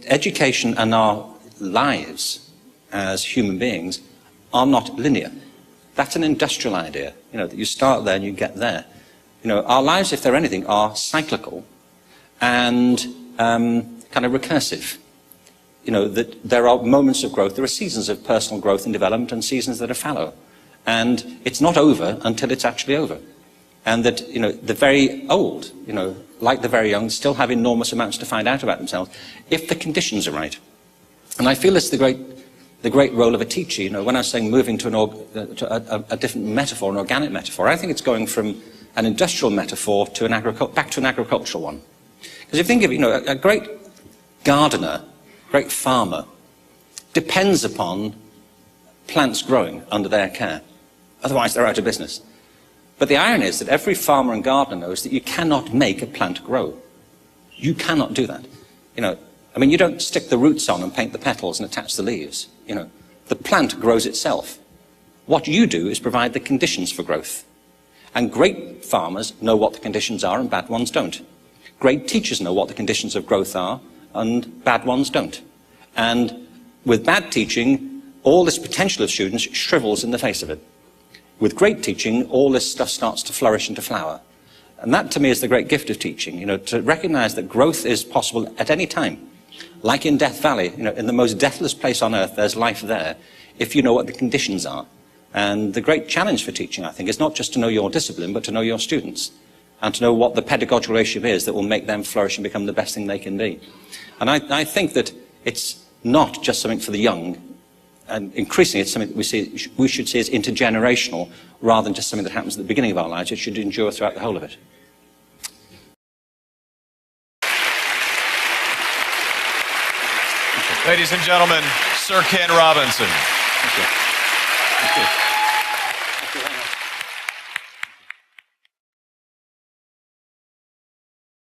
education and our lives as human beings are not linear. That's an industrial idea, that you start there and you get there. Our lives, if they're anything, are cyclical and kind of recursive. That there are moments of growth, there are seasons of personal growth and development and seasons that are fallow. And it's not over until it's actually over. And that, the very old, like the very young, still have enormous amounts to find out about themselves if the conditions are right. And I feel it's the great role of a teacher. When I was saying moving to a different metaphor, an organic metaphor, I think it's going from an industrial metaphor to back to an agricultural one. Because if you think of it, a great gardener, great farmer, depends upon plants growing under their care. Otherwise, they're out of business. But the irony is that every farmer and gardener knows that you cannot make a plant grow. You cannot do that. You don't stick the roots on and paint the petals and attach the leaves. The plant grows itself. What you do is provide the conditions for growth. And great farmers know what the conditions are and bad ones don't. Great teachers know what the conditions of growth are and bad ones don't. And with bad teaching, all this potential of students shrivels in the face of it. With great teaching, all this stuff starts to flourish and to flower. And that, to me, is the great gift of teaching, to recognize that growth is possible at any time. Like in Death Valley, in the most deathless place on earth, there's life there, if you know what the conditions are. And the great challenge for teaching, I think, is not just to know your discipline, but to know your students, and to know what the pedagogical ratio is that will make them flourish and become the best thing they can be. And I think that it's not just something for the young, and increasingly it's something that we should see as intergenerational, rather than just something that happens at the beginning of our lives. It should endure throughout the whole of it. Ladies and gentlemen, Sir Ken Robinson. Thank you.